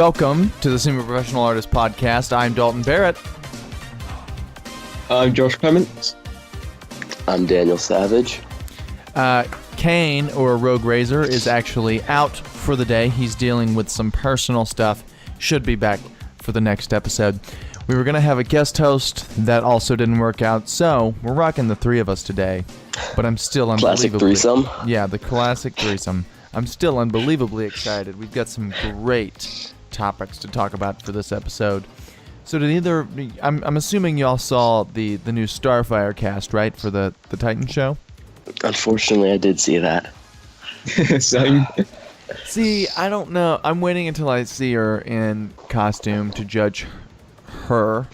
Welcome to the Senior Professional Artist Podcast. I'm Dalton Barrett. I'm Josh Clements. I'm Daniel Savage. Kane, or Rogue Razor, is actually out for the day. He's dealing with some personal stuff. Should be back for the next episode. We were going to have a guest host. That also didn't work out. So we're rocking the three of us today. But I'm still unbelievably... Classic threesome? Yeah, the classic threesome. I'm still unbelievably excited. We've got some great topics to talk about for this episode. So I'm assuming y'all saw the new Starfire cast, right, for the Titan show? Unfortunately, I did see that. Same. See, I don't know. I'm waiting until I see her in costume to judge her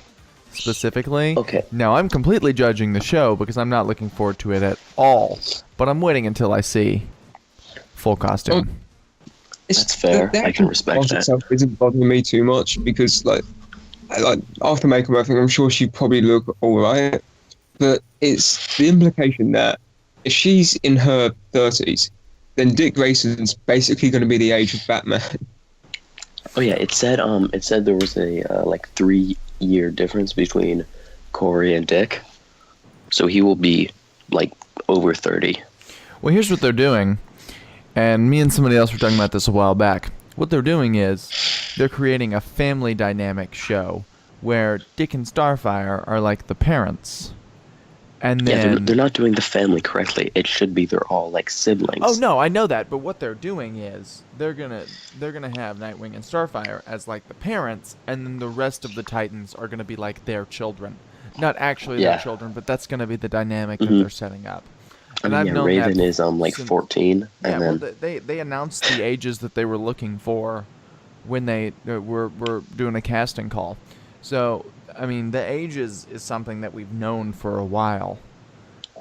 specifically. Okay. Now, I'm completely judging the show because I'm not looking forward to it at all. But I'm waiting until I see full costume. That's fair. I can respect that. Itself isn't bothering me too much because, like after makeup, I think I'm sure she'd probably look all right. But it's the implication that if she's in her 30s, then Dick Grayson's basically going to be the age of Batman. Oh yeah, it said there was a 3-year difference between Corey and Dick, so he will be like over 30. Well, here's what they're doing, and me and somebody else were talking about this a while back. What they're doing is they're creating a family dynamic show where Dick and Starfire are like the parents. And then they're not doing the family correctly. It should be they're all like siblings. Oh no, I know that, but what they're doing is they're gonna have Nightwing and Starfire as like the parents, and then the rest of the Titans are gonna be like their children. Not actually their children, but that's gonna be the dynamic that they're setting up. And I've known Raven that is since, 14. Yeah, and well, they announced the ages that they were looking for when they were doing a casting call. So I mean, the age is something that we've known for a while.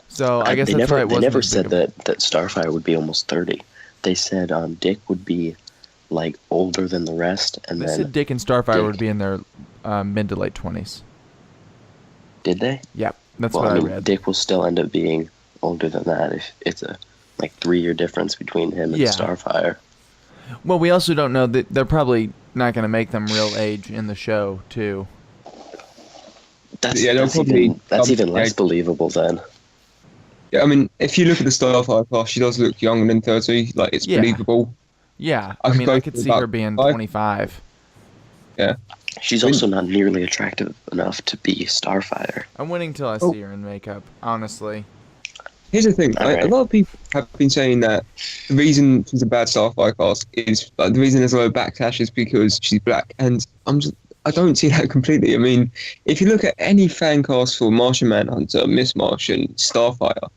So I guess that's why it wasn't. They never said that Starfire would be almost 30. They said Dick would be like older than the rest, and they then said Dick and Starfire would be in their mid to late 20s. Did they? Yeah, that's what I read. Dick will still end up being older than that if it's a 3-year difference between him and Starfire. Well, we also don't know that they're probably not going to make them real age in the show too. That's even less believable then. Yeah, I mean, if you look at the Starfire class, she does look younger than 30. Like, it's believable. Yeah, I could see her being 25. Yeah. She's also not nearly attractive enough to be Starfire. I'm waiting till I see her in makeup, honestly. Here's the thing. A lot of people have been saying that the reason she's a bad Starfire class is, the reason there's a lot of backlash is because she's black. And I don't see that completely. I mean, if you look at any fan cast for Martian Manhunter, Miss Martian, Starfire,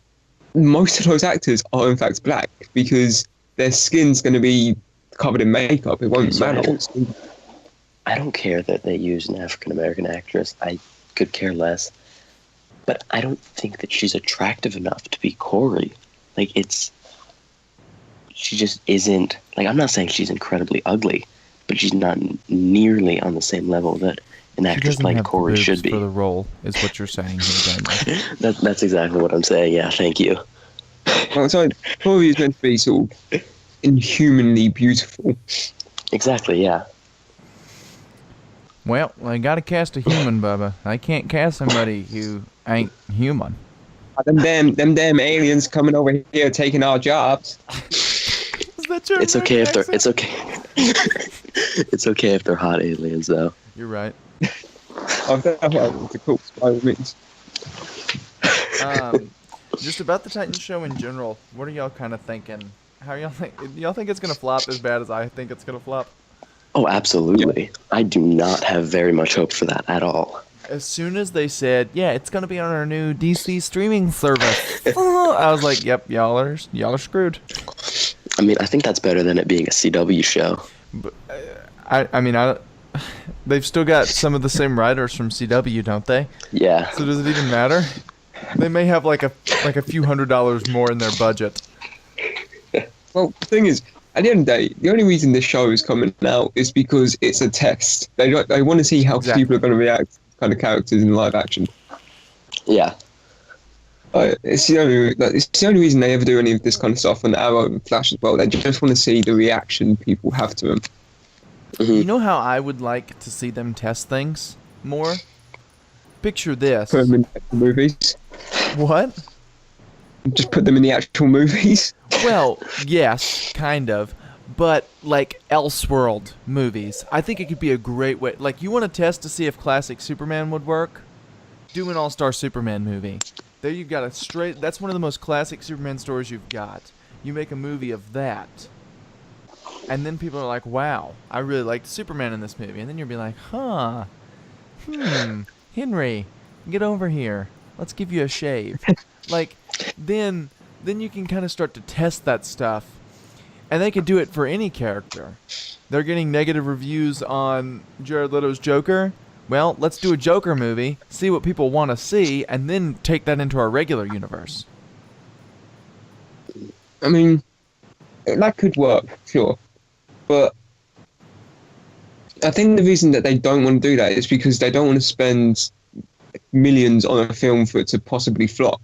most of those actors are in fact black because their skin's going to be covered in makeup. It won't matter. I don't care that they use an African-American actress. I could care less. But I don't think that she's attractive enough to be Corey. She just isn't. I'm not saying she's incredibly ugly, but she's not nearly on the same level that an actress like Corey should be. For the role, is what you're saying here, Daniel. That's exactly what I'm saying. Yeah, thank you. Well, so Corey is meant to be sort of inhumanly beautiful. Exactly. Yeah. Well, I gotta cast a human, Bubba. I can't cast somebody who ain't human. Them damn aliens coming over here taking our jobs. Is that your It's okay if they're. It's okay. It's okay if they're hot aliens, though. You're right. It's a cool by all means. Just about the Titan show in general, what are y'all kind of thinking? How y'all think? Do y'all think it's gonna flop as bad as I think it's gonna flop? Oh, absolutely. Yeah. I do not have very much hope for that at all. As soon as they said, yeah, it's going to be on our new DC streaming service, I was like, yep, y'all are screwed. I mean, I think that's better than it being a CW show. But, they've still got some of the same writers from CW, don't they? Yeah. So does it even matter? They may have like a few $100s more in their budget. Well, the thing is, at the end of the day, the only reason this show is coming out is because it's a test. They want to see how people are going to react to kind of characters in live action. Yeah. It's the only reason they ever do any of this kind of stuff on Arrow and Flash as well. They just want to see the reaction people have to them. You know how I would like to see them test things more? Picture this. Put them in the actual movies. What? Just put them in the actual movies. Well, yes, kind of. But, like, Elseworld movies. I think it could be a great way. Like, you want to test to see if classic Superman would work? Do an All-Star Superman movie. There you've got a straight... That's one of the most classic Superman stories you've got. You make a movie of that. And then people are like, wow, I really liked Superman in this movie. And then you'll be like, Henry, get over here. Let's give you a shave. Like, then you can kind of start to test that stuff. And they could do it for any character. They're getting negative reviews on Jared Leto's Joker. Well, let's do a Joker movie, see what people want to see, and then take that into our regular universe. I mean, that could work, sure. But I think the reason that they don't want to do that is because they don't want to spend millions on a film for it to possibly flop.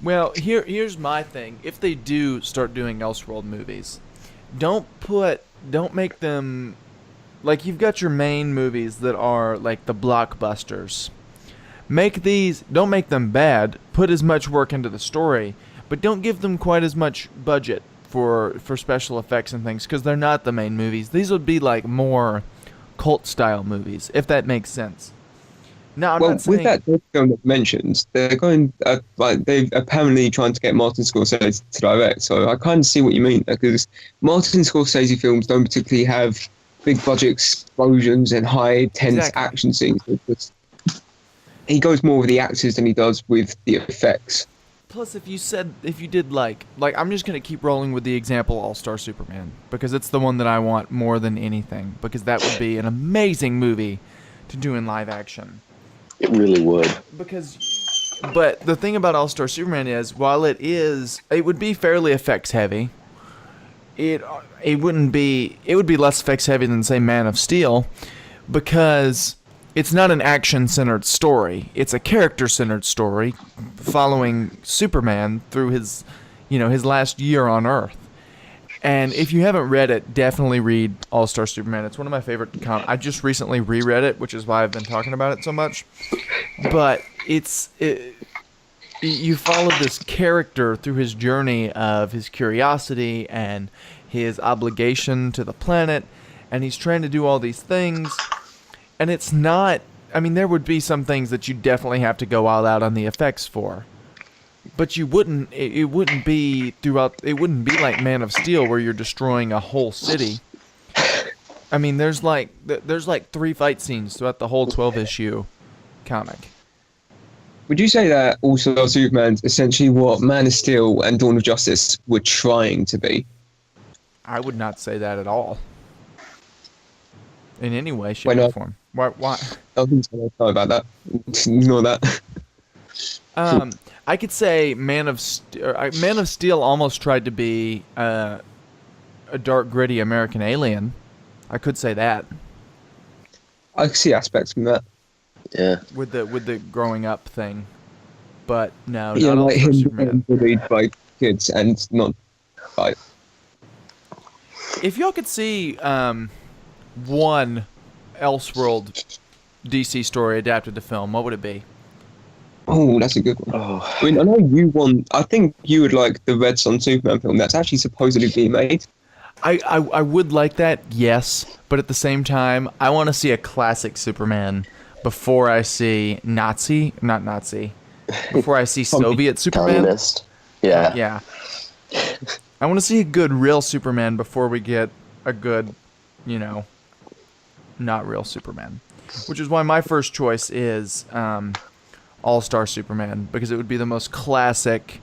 Well, here's my thing. If they do start doing Elseworld movies, don't make them... Like, you've got your main movies that are, like, the blockbusters. Don't make them bad. Put as much work into the story, but don't give them quite as much budget for special effects and things, because they're not the main movies. These would be, like, more cult-style movies, if that makes sense. Now, I'm not saying... with that film that mentioned, they're going, they're apparently trying to get Martin Scorsese to direct, so I kind of see what you mean, because Martin Scorsese films don't particularly have big budget explosions and high tense action scenes. He goes more with the actors than he does with the effects. Plus, if you did like I'm just gonna keep rolling with the example All-Star Superman, because it's the one that I want more than anything, because that would be an amazing movie to do in live action. It really would. But the thing about All-Star Superman is, while it would be fairly effects heavy. It would be less effects heavy than, say, Man of Steel, because it's not an action-centered story. It's a character-centered story following Superman through his last year on Earth. And if you haven't read it, definitely read All-Star Superman. It's one of my favorite I just recently reread it, which is why I've been talking about it so much. But you follow this character through his journey of his curiosity and his obligation to the planet, and he's trying to do all these things, and it's not... I mean, there would be some things that you definitely have to go all out on the effects for. But it wouldn't be like Man of Steel, where you're destroying a whole city. I mean, there's like 3 fight scenes throughout the whole 12-issue comic. Would you say that also Superman's essentially what Man of Steel and Dawn of Justice were trying to be? I would not say that at all. In any way, shape, or form. Why? I think so. Sorry about that. Ignore that. I could say Man of Steel almost tried to be a dark, gritty American Alien. I could say that. I see aspects from that. Yeah. With the growing up thing, but no, Yeah, not like All-Star him Superman. bullied by kids and not by. If y'all could see one Elseworld DC story adapted to film, what would it be? Oh, that's a good one. Oh. I mean, I know I think you would like the Red Son Superman film that's actually supposedly being made. I would like that, yes, but at the same time, I want to see a classic Superman before I see before I see Soviet Superman. Communist. Yeah. Yeah. I want to see a good real Superman before we get a good, not real Superman. Which is why my first choice is All-Star Superman, because it would be the most classic.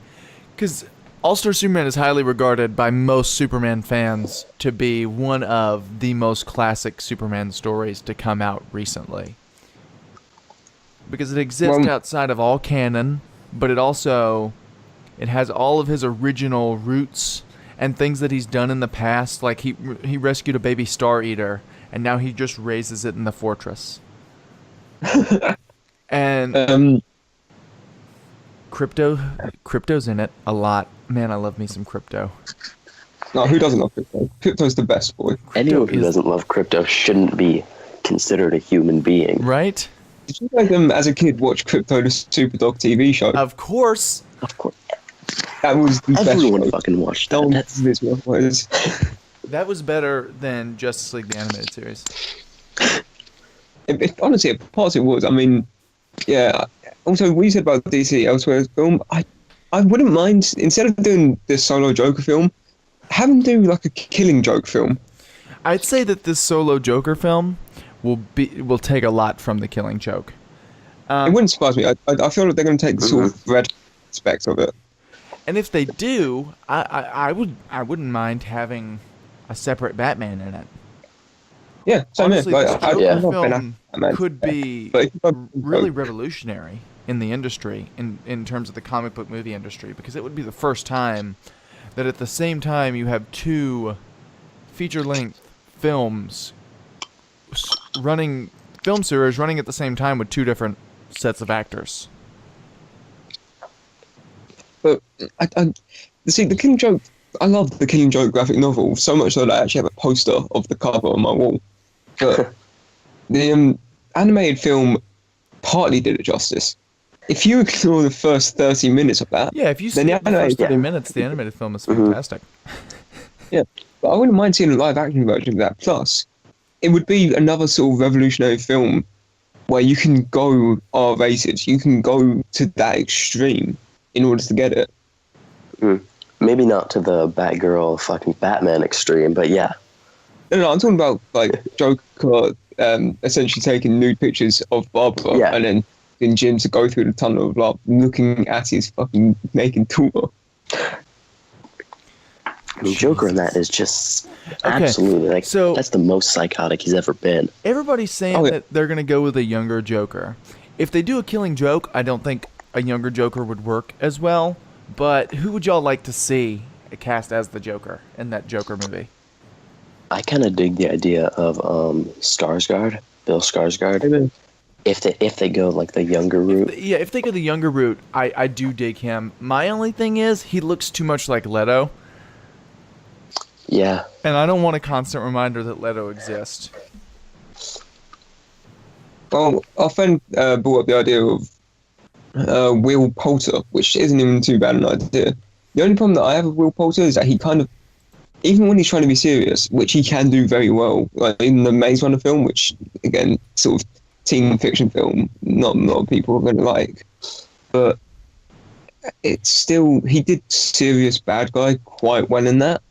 Because All-Star Superman is highly regarded by most Superman fans to be one of the most classic Superman stories to come out recently. Because it exists outside of all canon, but it has all of his original roots and things that he's done in the past. Like he rescued a baby Star Eater, and now he just raises it in the fortress. And Crypto's in it a lot. Man, I love me some Crypto. No, who doesn't love Crypto? Crypto's the best boy. Anyone who is- doesn't love crypto shouldn't be considered a human being. Right? Did you guys, as a kid, watch Crypto the Superdog TV show? Of course. Of course, That was the everyone best show. fucking watched No that. one That's this was. That was better than Justice League the animated series. Honestly, parts it was. I mean, yeah. Also, what you said about DC Elsewhere's film, I wouldn't mind, instead of doing this solo Joker film, have them do like a Killing Joke film. I'd say that this solo Joker film will take a lot from the Killing Joke. It wouldn't surprise me. I feel like they're going to take the sort of red aspect of it. And if they do, I wouldn't mind having a separate Batman in it. Yeah, same here. Honestly, Like, this I Joker love Ben film Affleck. could be But if you go- really revolutionary in the industry, in terms of the comic book movie industry, because it would be the first time that at the same time you have two feature-length films film series running at the same time with two different sets of actors. But see, the Killing Joke. I love the Killing Joke graphic novel so much so that I actually have a poster of the cover on my wall. But the animated film partly did it justice. If you ignore the first 30 minutes of that, Yeah, if you see then the first animated 30 film- minutes, the animated film is fantastic. Yeah, but I wouldn't mind seeing a live action version of that. Plus, it would be another sort of revolutionary film where you can go R-rated. You can go to that extreme in order to get it. maybe not to the Batgirl fucking Batman extreme, but yeah. No, I'm talking about like Joker essentially taking nude pictures of Barbara Yeah. and then in Jim to go through the tunnel of love looking at his fucking naked daughter. I mean, Joker in that is just absolutely like so- that's the most psychotic he's ever been. Everybody's saying Oh, yeah. that they're going to go with a younger Joker. If they do a Killing Joke, I don't think a younger Joker would work as well. But who would y'all like to see cast as the Joker in that Joker movie? I kind of dig the idea of Skarsgård, Bill Skarsgård. Amen. If they go like the younger route, Yeah, if they go the younger route, I do dig him. My only thing is he looks too much like Leto, yeah. and I don't want a constant reminder that Leto exists. Well, our friend brought up the idea of Will Poulter, which isn't even too bad an idea. The only problem that I have with Will Poulter is that he kind of, even when he's trying to be serious, which he can do very well, like in the Maze Runner film, which again, sort of teen fiction film, not a lot of people are going to like, but it's still, he did serious bad guy quite well in that,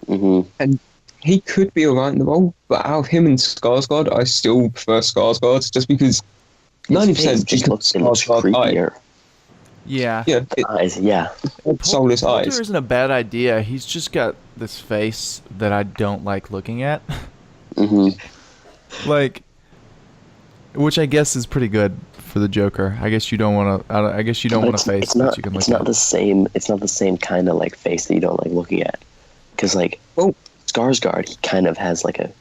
and he could be alright in the role, but out of him and Skarsgård, I still prefer Skarsgård, just because 90% just looks creepier. Yeah. Yeah, Eyes, yeah. soulless Poulter eyes. isn't a bad idea. He's just got this face that I don't like looking at. Like, which I guess is pretty good for the Joker. I guess you don't want to. I guess you don't want a face it's not, that you can look it's not at. the same. It's not the same kind of like face that you don't like looking at, because like Well, Skarsgård, he kind of has like a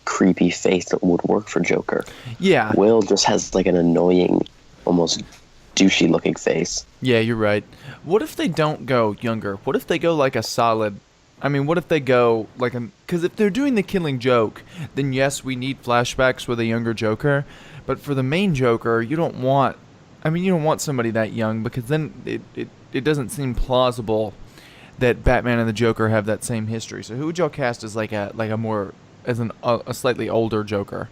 creepy face that would work for Joker. Yeah. Will just has like an annoying, almost douchey looking face. Yeah, you're right. What if they don't go younger? What if they go like a solid? I mean, what if they go like a? Because if they're doing the Killing Joke, then yes, we need flashbacks with a younger Joker. But for the main Joker, you don't want. I mean, you don't want somebody that young because then it doesn't seem plausible that Batman and the Joker have that same history. So who would y'all cast as like a more as a slightly older Joker?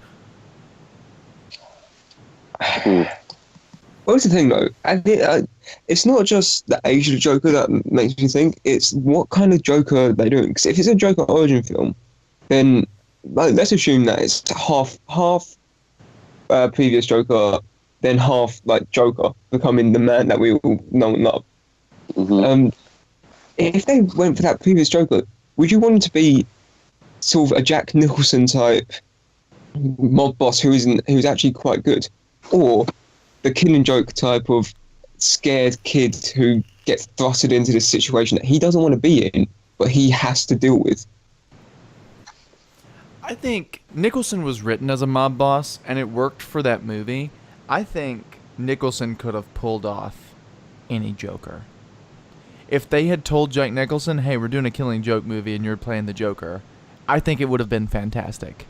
what's the thing though? It's not just the age of the Joker that makes me think. It's what kind of Joker are they doing. Because if it's a Joker origin film, then like, let's assume that it's half previous Joker, then half like Joker becoming the man that we all know and love. If they went for that previous Joker, would you want him to be sort of a Jack Nicholson type mob boss who's actually quite good, or the Killing Joke type of scared kid who gets thrusted into this situation that he doesn't want to be in, but he has to deal with? I think Nicholson was written as a mob boss, and it worked for that movie. I think Nicholson could have pulled off any Joker. If they had told Jack Nicholson, "Hey, we're doing a Killing Joke movie and you're playing the Joker," I think it would have been fantastic.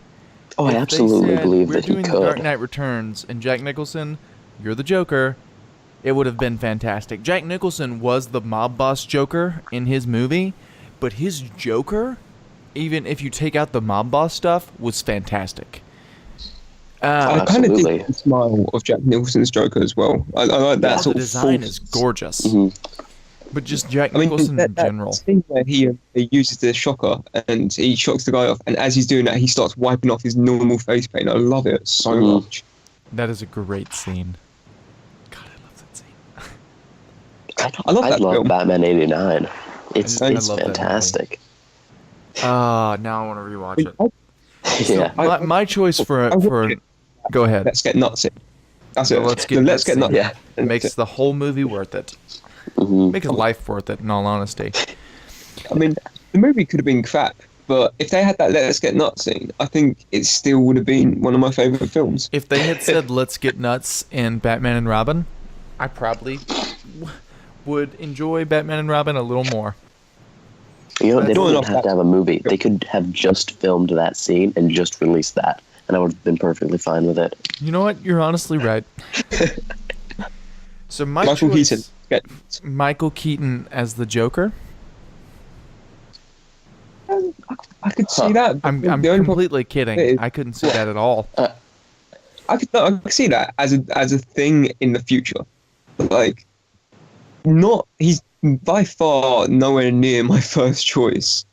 Oh, I If they absolutely said, believe we're that he doing The Dark could. Knight Returns and Jack Nicholson, you're the Joker, it would have been fantastic. Jack Nicholson was the mob boss Joker in his movie, but his Joker, even if you take out the mob boss stuff, was fantastic. I kind of Absolutely. dig the smile of Jack Nicholson's Joker as well. I like that the sort of design full- is gorgeous, but just Jack I mean, Nicholson that, in that general. scene where he uses the shocker and he shocks the guy off, and as he's doing that, he starts wiping off his normal face paint. I love it so much. That is a great scene. God, I love that scene. I love I that love film. Batman '89. It's I love that fantastic. Now I want to rewatch it. Yeah. My choice for watch it. go ahead. Let's get nuts in. That's it. Let's get Let's get nuts nuts. in. It makes the whole movie worth it. Makes life worth it, in all honesty. I mean, the movie could have been crap, but if they had that "Let's Get Nuts" scene, I think it still would have been one of my favorite films. If they had said "Let's get nuts" in Batman and Robin, I probably would enjoy Batman and Robin a little more. You know, they Going don't off have to that- have a movie. They could have just filmed that scene and just released that, and I would have been perfectly fine with it. You know what? You're honestly right. So my Michael choice, Keaton. Get, Michael Keaton as the Joker. I could see that. I'm The only problem- completely kidding. I couldn't see that at all. I could see that as a thing in the future. Like, he's by far nowhere near my first choice.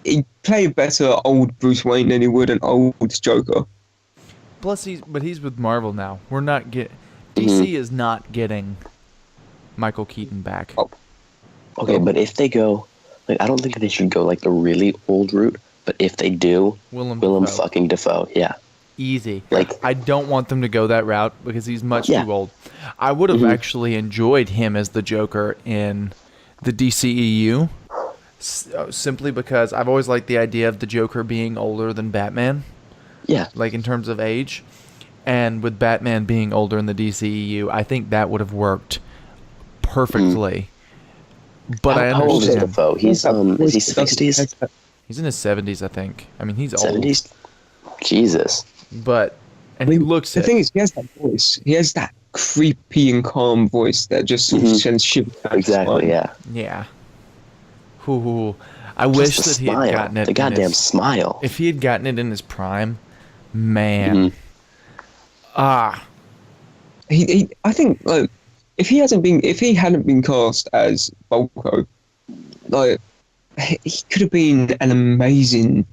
He'd play better old Bruce Wayne than he would an old Joker. Plus, he's with Marvel now. We're not DC is not getting Michael Keaton back. Oh. Okay, but if they go, like, I don't think they should go like the really old route. But if they do, Willem Willem Dafoe. fucking Dafoe, yeah. Easy. Like- I don't want them to go that route because he's much Yeah. too old. I would have actually enjoyed him as the Joker in the DCEU, simply because I've always liked the idea of the Joker being older than Batman, Yeah. like in terms of age. And with Batman being older in the DCEU, I think that would have worked perfectly. But I How old is understand. Dafoe? He's is he 60s, He's in his 70s, I think. I mean, he's old. 70s? Jesus. But he looks The it. thing is, he has that voice. He has that creepy and calm voice that just sort of sends shivers down his Exactly. spine. Yeah. Yeah. Ooh, I wish Plus that the he had smile, gotten it. the in goddamn his, smile. if he had gotten it in his prime, man. I think like if he hadn't been cast as Volko, like he could have been an amazing.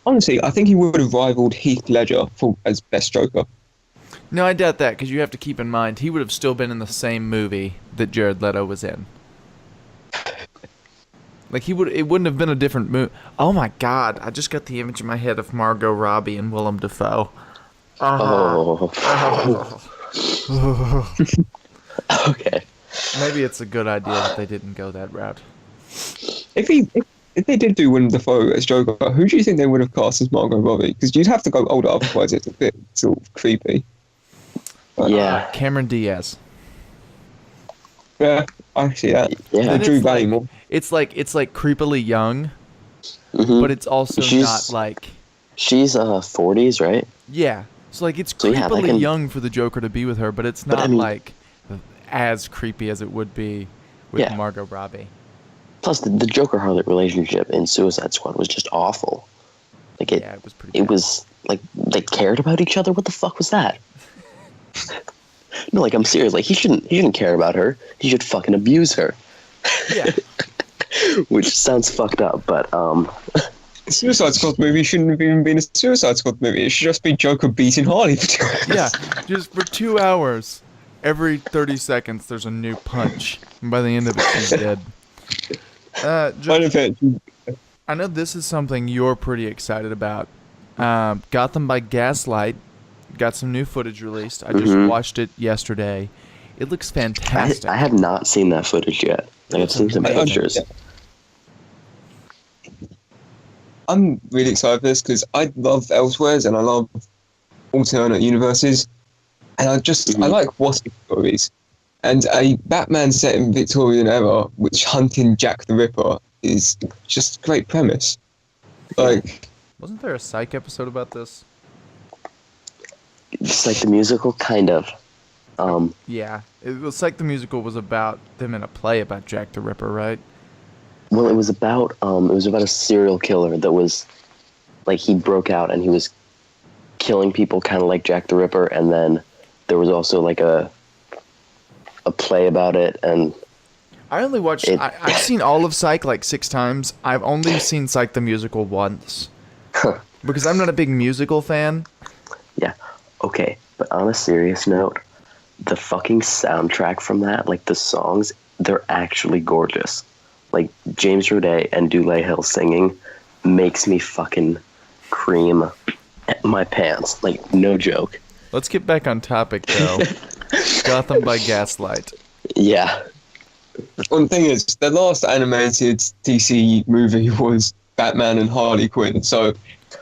Honestly, I think he would have rivaled Heath Ledger as best Joker. No, I doubt that because you have to keep in mind he would have still been in the same movie that Jared Leto was in. Like it wouldn't have been a different movie. Oh my God! I just got the image in my head of Margot Robbie and Willem Dafoe. Oh. Okay. Maybe it's a good idea that they didn't go that route. If they did do Willem Dafoe as Joker, who do you think they would have cast as Margot Robbie? Because you'd have to go older, otherwise it's a bit sort of creepy. But, Yeah. Cameron Diaz. yeah, I see that. Yeah. And Then Drew it's like- Barrymore. It's like creepily young, Mhm. but it's also She's- not like She's 40s, right? yeah. So like it's So, yeah, that creepily can- young for the Joker to be with her, but it's But, not I mean- like as creepy as it would be with Yeah. Margot Robbie. Plus, the Joker Harlot relationship in Suicide Squad was just awful. Like Yeah, it was pretty. it bad. was like they cared about each other. What the fuck was that? No, like I'm serious. Like he shouldn't care about her. He should fucking abuse her. Yeah. Which sounds fucked up, but Suicide Squad movie shouldn't have even been a Suicide Squad movie. It should just be Joker beating Harley for 2 hours. Yeah, just for 2 hours, every 30 seconds, there's a new punch. And by the end of it, she's dead. I know this is something you're pretty excited about. Gotham by Gaslight got some new footage released. I just watched it yesterday. It looks fantastic. I have not seen that footage yet. Like I've seen some pictures. I'm really excited for this because I love Elseworlds and I love alternate universes, and I like what if stories. And a Batman set in Victorian era, which hunting Jack the Ripper is just a great premise. Like, Wasn't there a Psych episode about this? Just like the musical, kind of. Yeah, it was Psych the musical was about them in a play about Jack the Ripper, right? Well, it was about a serial killer that was, like, he broke out and he was killing people kind of like Jack the Ripper, and then there was also like a play about it, and I only watched. I've seen all of Psych like 6 times. I've only seen Psych the musical once because I'm not a big musical fan. yeah, okay. But on a serious note, the fucking soundtrack from that, like the songs, they're actually gorgeous. Like James Roday and Dule Hill singing makes me fucking cream my pants. Like, no joke. Let's get back on topic though. Gotham by Gaslight. Yeah. well, the thing is, the last animated DC movie was Batman and Harley Quinn. So,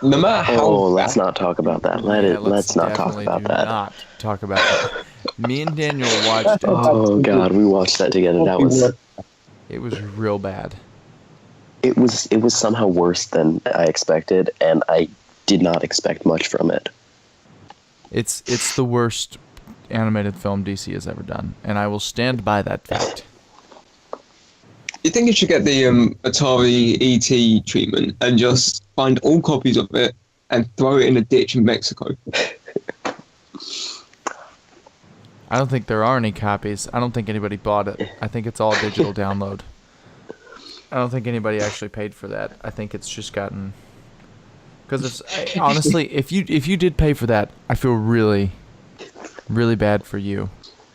no matter how... let's not talk about that. Let's not talk definitely about do that. Not talk about that. Me and Daniel watched it. Oh god, we watched that together. That was... It was real bad. It was somehow worse than I expected, and I did not expect much from it. It's the worst animated film DC has ever done, and I will stand by that fact. You think you should get the Atari ET treatment and just find all copies of it and throw it in a ditch in Mexico? I don't think there are any copies. I don't think anybody bought it. I think it's all digital download. I don't think anybody actually paid for that. I think it's just gotten... Because honestly, if you did pay for that, I feel really, really bad for you.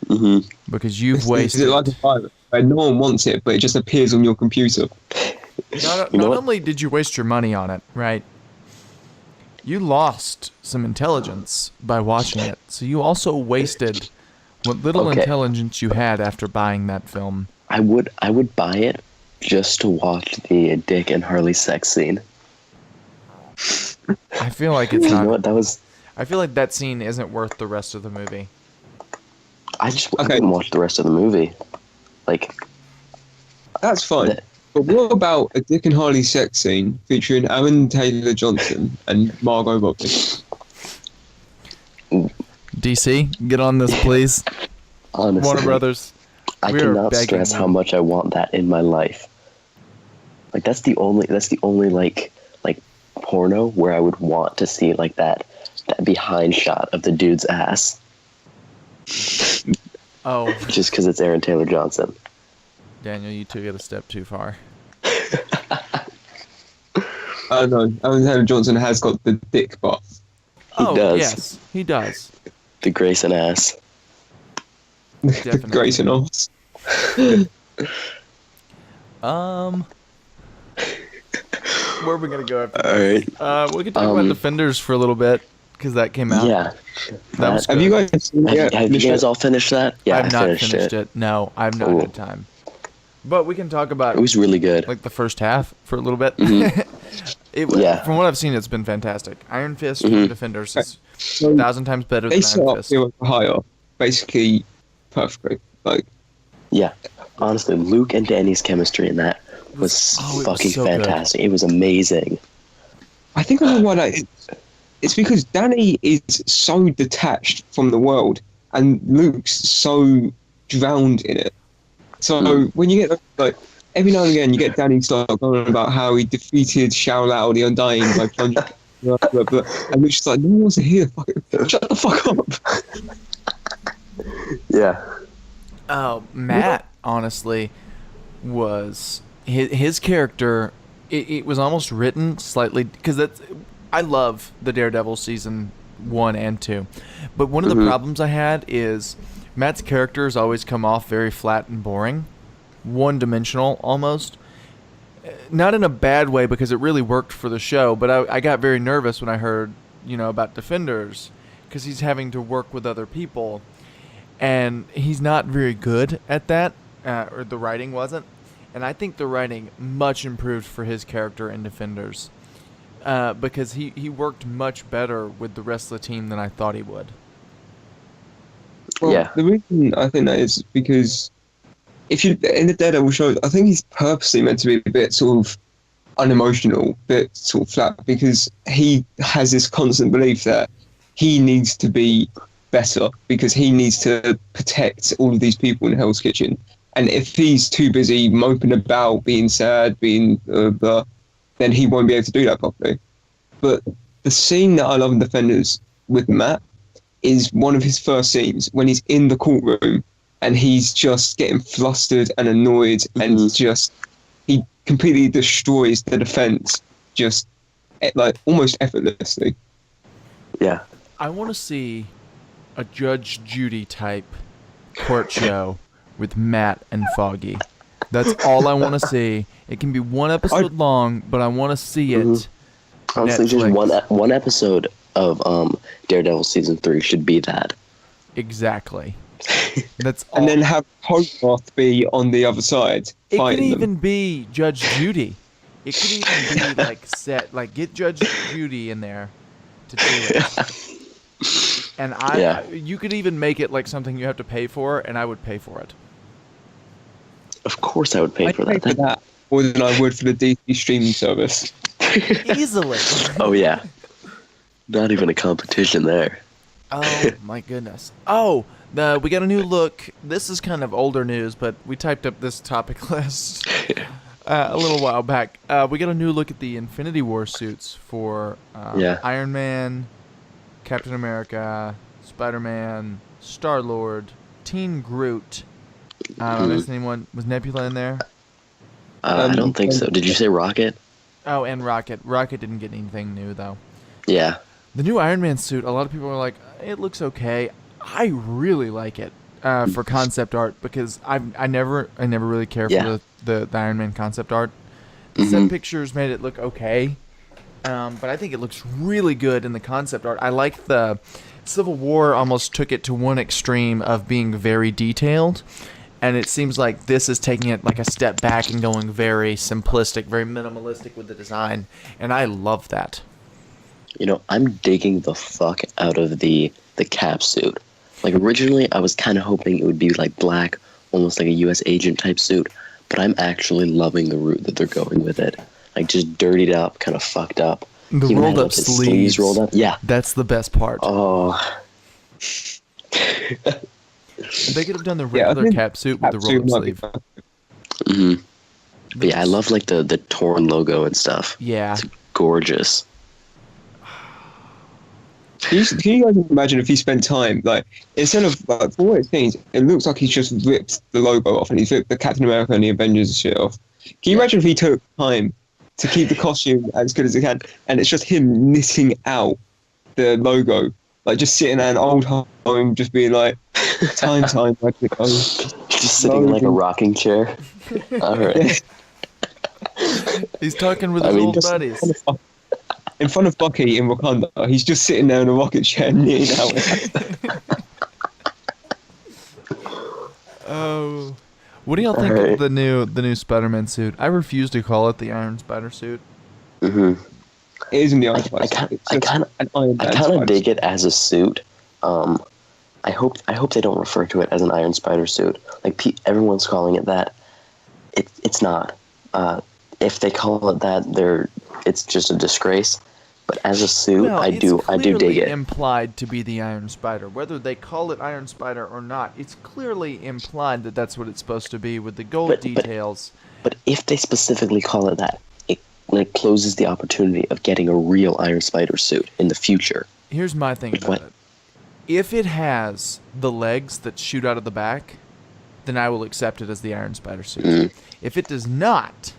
Mm-hmm. Because you've wasted... Is it like a pirate? Where no one wants it, but it just appears on your computer. Not only did you waste your money on it, right? You lost some intelligence by watching it. So you also wasted what little intelligence you had after buying that film. I would buy it just to watch the Dick and Harley sex scene. I feel like it's not... You know what? That was... I feel like that scene isn't worth the rest of the movie. I wouldn't watch the rest of the movie. Like... That's fine. But what about a Dick and Harley sex scene featuring Aaron Taylor-Johnson and Margot Robbie? DC, get on this, please. Honestly, Warner Brothers. I we are cannot begging stress you. how much I want that in my life. Like that's the only like porno where I would want to see like that behind shot of the dude's ass. Oh, Just because it's Aaron Taylor Johnson. Daniel, you took it a step too far. I don't know. Aaron Taylor-Johnson has got the dick butt. He does. Yes, he does. The Grayson ass. Definitely. Grayson Oss. Where are we gonna go after All this? right. We can talk about Defenders for a little bit because that came out. Yeah. That was Have you guys seen it? Have you guys all finished that? Yeah, I've I not finished it. No, I've not Cool. had time. But we can talk about It was really good. like the first half for a little bit. Yeah. From what I've seen, it's been fantastic. Iron Fist Mhm. and Defenders is 1,000 times better They than set Iron up Fist. Hero for Hire basically perfectly. Like, Yeah. Honestly, Luke and Danny's chemistry in that was it was fucking so good. fantastic. It was amazing. I think I know why that is. It's because Danny is so detached from the world and Luke's so drowned in it. So when you get like every now and again you get Danny start going about how he defeated Shao Lao the Undying by plunging blah, blah, blah. And Luke's just like, no one wants to hear shut the fuck up. Yeah. Oh, Matt, honestly, was his character. It was almost written slightly because that's. I love the Daredevil season 1 and 2, but one of the problems I had is Matt's characters always come off very flat and boring, one-dimensional almost. Not in a bad way because it really worked for the show, but I got very nervous when I heard about Defenders because he's having to work with other people. And he's not very good at that, or the writing wasn't. And I think the writing much improved for his character in Defenders, because he worked much better with the rest of the team than I thought he would. Well, Yeah. the reason I think that is because if you in the Daredevil show, I think he's purposely meant to be a bit sort of unemotional, bit sort of flat, because he has this constant belief that he needs to be better because he needs to protect all of these people in Hell's Kitchen. And if he's too busy moping about, being sad, being blah, then he won't be able to do that properly. But the scene that I love in Defenders with Matt is one of his first scenes when he's in the courtroom and he's just getting flustered and annoyed and just he completely destroys the defense just like almost effortlessly. Yeah. I want to see a Judge Judy type court show with Matt and Foggy. That's all I want to see. It can be one episode long, but I want to see it. Honestly, Netflix. just one episode of Daredevil season 3 should be that. Exactly. That's all. And then have Hogarth be on the other side. It could fighting even them. be Judge Judy. It could even be like get Judge Judy in there to do it. And you could even make it like something you have to pay for, and I would pay for it. Of course, I would pay I'd for pay that. for that more than I would for the DC streaming service. Easily. Oh yeah, not even a competition there. Oh my goodness. Oh, we got a new look. This is kind of older news, but we typed up this topic list a little while back. We got a new look at the Infinity War suits for Iron Man, Captain America, Spider-Man, Star-Lord, Teen Groot. I missed anyone? Was Nebula in there? I don't think so. Did you say Rocket? Oh, and Rocket. Rocket didn't get anything new though. Yeah. The new Iron Man suit, a lot of people are like, it looks okay. I really like it for concept art because I never really care for the Iron Man concept art. The set pictures made it look okay, but I think it looks really good in the concept art. I like the Civil War almost took it to one extreme of being very detailed, and it seems like this is taking it like a step back and going very simplistic, very minimalistic with the design, and I love that. You know, I'm digging the fuck out of the Cap suit. Like, originally, I was kind of hoping it would be, like, black, almost like a U.S. agent type suit, but I'm actually loving the route that they're going with it. Like, just dirtied up, kind of fucked up. The Even rolled had, up like, his sleeves. rolled up. Yeah. That's the best part. Oh. They could have done the regular Cap suit with the rolled up sleeve. Mm-hmm. But yeah, I love, like, the torn logo and stuff. Yeah. It's gorgeous. Can you guys imagine if he spent time, like, instead of, like, for what it seems, it looks like he's just ripped the logo off and he's ripped the Captain America and the Avengers shit off. Can you imagine if he took time to keep the costume as good as it can and it's just him knitting out the logo, like, just sitting at an old home, just being like, time, where did it go? Just sitting in, like, a rocking chair. All right. He's talking with his old buddies. In front of Bucky in Wakanda, he's just sitting there in a rocket chair knitting out. Oh, what do y'all think of the new Spider-Man suit? I refuse to call it the Iron Spider suit. Mm-hmm. It isn't the Iron Spider suit. I kind of dig it as a suit. I hope they don't refer to it as an Iron Spider suit. Like everyone's calling it that. It's not. If they call it that, it's just a disgrace. But as a suit, well, I do dig it. It's implied to be the Iron Spider. Whether they call it Iron Spider or not, it's clearly implied that that's what it's supposed to be with the gold details. But if they specifically call it that, it closes the opportunity of getting a real Iron Spider suit in the future. Here's my thing about it. If it has the legs that shoot out of the back, then I will accept it as the Iron Spider suit. If it does not,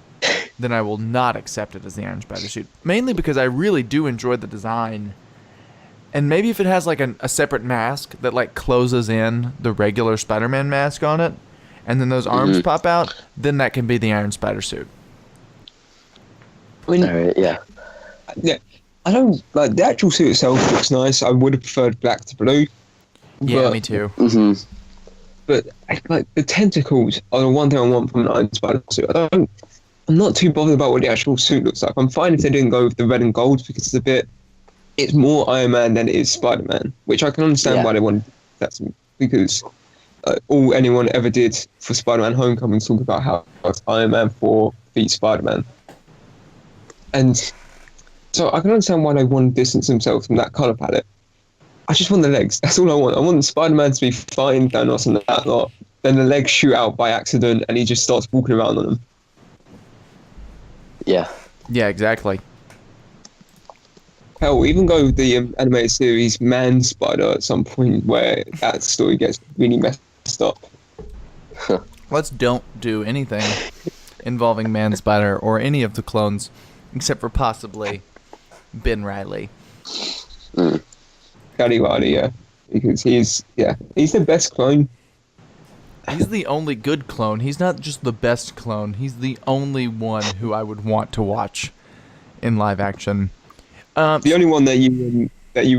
then I will not accept it as the Iron Spider suit. Mainly because I really do enjoy the design. And maybe if it has like a separate mask that like closes in the regular Spider-Man mask on it, and then those arms pop out, then that can be the Iron Spider suit. I mean, all right, yeah. I don't like the actual suit itself looks nice. I would have preferred black to blue. Yeah, me too. Mm-hmm. But like the tentacles are the one thing I want from an Iron Spider suit. I'm not too bothered about what the actual suit looks like. I'm fine if they didn't go with the red and gold because it's more Iron Man than it is Spider-Man, which I can understand why they wanted that. because all anyone ever did for Spider-Man Homecoming was talk about how Iron Man 4 beat Spider-Man. And so I can understand why they want to distance themselves from that colour palette. I just want the legs. That's all I want. I want Spider-Man to be fighting Thanos and that lot. Then the legs shoot out by accident and he just starts walking around on them. Yeah. Yeah, exactly. Hell, even go with the animated series Man Spider at some point where that story gets really messed up. Let's don't do anything involving Man Spider or any of the clones, except for possibly Ben Reilly. Daddy Riley, yeah. Because he's the best clone. He's the only good clone. He's not just the best clone. He's the only one who I would want to watch in live action. The only one that you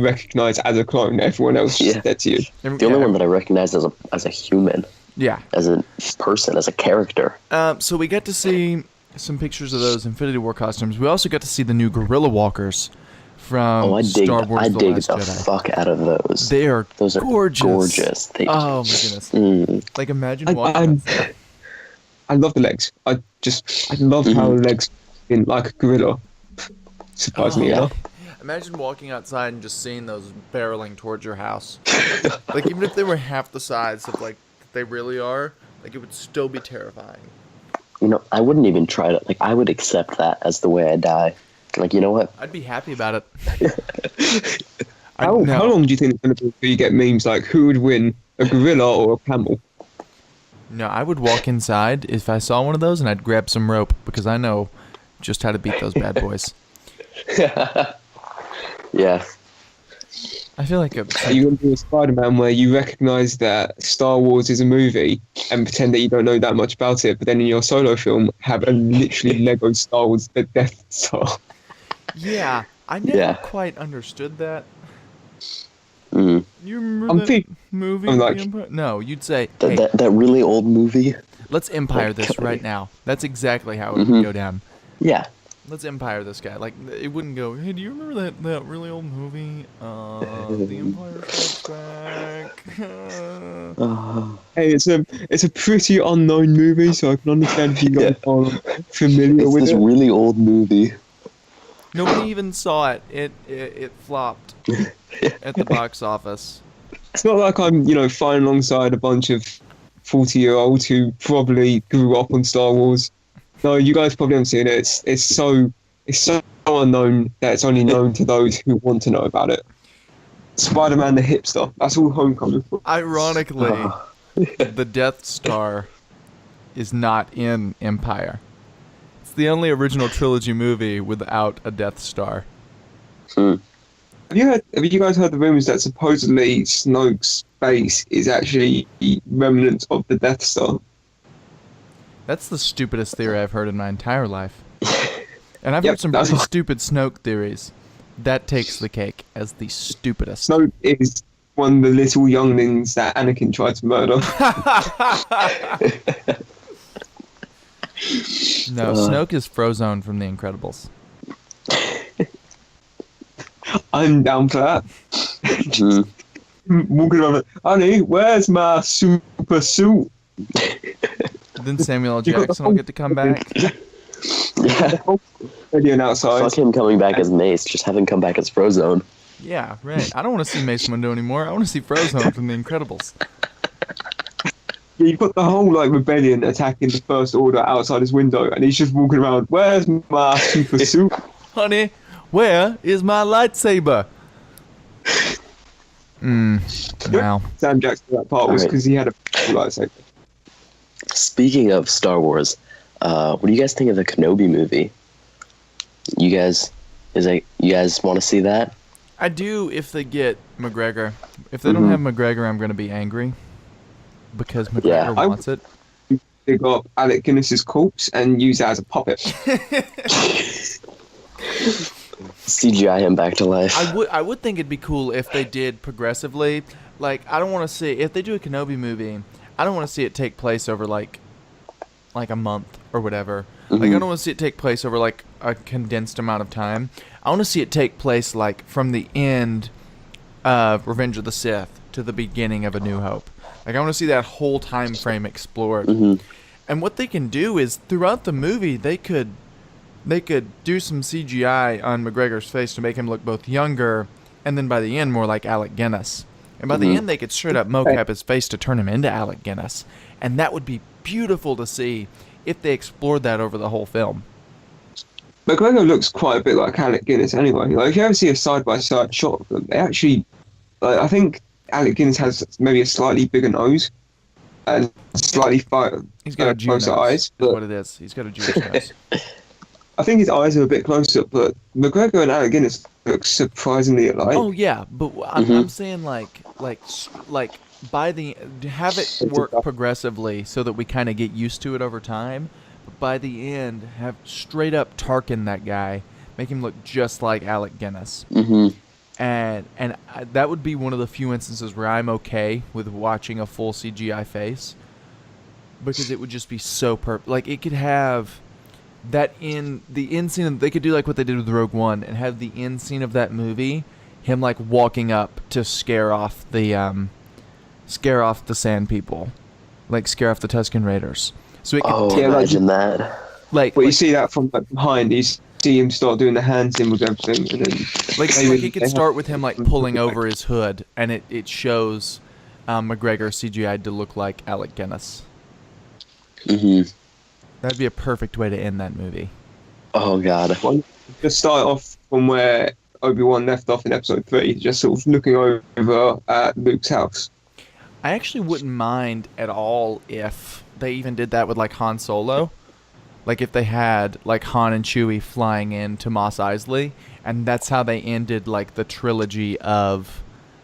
recognize as a clone. Everyone else is dead to you. The only one that I recognize as a human. Yeah. As a person, as a character. So we get to see some pictures of those Infinity War costumes. We also got to see the new Gorilla Walkers from Star Wars: The dig Last the Jedi. fuck out of those. Those are gorgeous. Oh my goodness! Like imagine walking. I love the legs. I love how the legs in like a gorilla. Surprisingly enough. Imagine walking outside and just seeing those barreling towards your house. Like even if they were half the size of like they really are, like it would still be terrifying. You know, I wouldn't even try to. Like, I would accept that as the way I die. Like, you know what? I'd be happy about it. How long do you think it's going to be before you get memes like who would win, a gorilla or a camel? No, I would walk inside if I saw one of those and I'd grab some rope because I know just how to beat those bad boys. Yeah. I feel like Are you going to do a Spider-Man where you recognise that Star Wars is a movie and pretend that you don't know that much about it, but then in your solo film have a literally Lego Star Wars the Death Star? Yeah, I never quite understood that. Mm. You remember that movie? I'm like, Empire? No, you'd say, That, hey, that really old movie? let's Empire this right now. That's exactly how it would go down. Yeah. Let's Empire this guy. Like, it wouldn't go, hey, do you remember that really old movie? The Empire Strikes Back. Hey, it's a pretty unknown movie, so I can understand if you guys are familiar It's with this it. really old movie. Nobody even saw it. It flopped at the box office. It's not like I'm, fighting alongside a bunch of 40-year-olds who probably grew up on Star Wars. No, you guys probably haven't seen it. It's so unknown that it's only known to those who want to know about it. Spider-Man the hipster. That's all Homecoming for. Ironically, the Death Star is not in Empire. It's the only original trilogy movie without a Death Star. Have you guys heard the rumors that supposedly Snoke's base is actually remnants of the Death Star? That's the stupidest theory I've heard in my entire life. And I've heard some pretty stupid Snoke theories. That takes the cake as the stupidest. Snoke is one of the little younglings that Anakin tried to murder. No, Snoke is Frozone from The Incredibles. I'm down for that. Walking around, honey, where's my super suit? Then Samuel L. Jackson will get to come back. Yeah. Outside. Fuck him coming back as Mace. Just have him come back as Frozone. Yeah, right. I don't want to see Mace Windu anymore. I want to see Frozone from The Incredibles. Yeah, you've got the whole rebellion attacking the First Order outside his window, and he's just walking around. Where's my super suit? Honey, where is my lightsaber? Wow. Sam Jackson, that part was because he had a lightsaber. Speaking of Star Wars, what do you guys think of the Kenobi movie? You guys want to see that? I do if they get McGregor. If they don't have McGregor, I'm going to be angry. Because McGregor wants it. Dig up Alec Guinness's corpse and use it as a puppet. CGI him back to life. I would think it'd be cool if they did progressively. Like, I don't want to see... If they do a Kenobi movie, I don't want to see it take place over, like a month or whatever. Like, I don't want to see it take place over, like, a condensed amount of time. I want to see it take place, like, from the end of Revenge of the Sith to to the beginning of A New Hope. Like, I want to see that whole time frame explored. And what they can do is, throughout the movie, they could do some CGI on McGregor's face to make him look both younger and then by the end more like Alec Guinness. And by the end, they could straight up mocap his face to turn him into Alec Guinness. And that would be beautiful to see if they explored that over the whole film. McGregor looks quite a bit like Alec Guinness anyway. Like, if you ever see a side-by-side shot of them, they actually... Like, I think Alec Guinness has maybe a slightly bigger nose and slightly He's got a Jew closer nose. eyes. That's what it is. He's got a Jewish nose. I think his eyes are a bit closer, but McGregor and Alec Guinness look surprisingly alike. Oh yeah, but I'm saying like by the have it work progressively so that we kind of get used to it over time. But by the end, have straight up Tarkin that guy, make him look just like Alec Guinness. And that would be one of the few instances where I'm okay with watching a full CGI face, because it would just be so perfect. Like, it could have that in the end scene, they could do like what they did with Rogue One and have the end scene of that movie, him like walking up to scare off the Sand People, like scare off the Tusken Raiders. So it could imagine that. Well, you see that from behind. You see him start doing the hand thing with everything, and then like he could start with him like pulling over his hood, and it shows McGregor CGI'd to look like Alec Guinness. That'd be a perfect way to end that movie. Oh god. Well, just start off from where Obi-Wan left off in Episode 3, just sort of looking over at Luke's house. I actually wouldn't mind at all if they even did that with like Han Solo. Like if they had like Han and Chewie flying into Mos Eisley, and that's how they ended like the trilogy of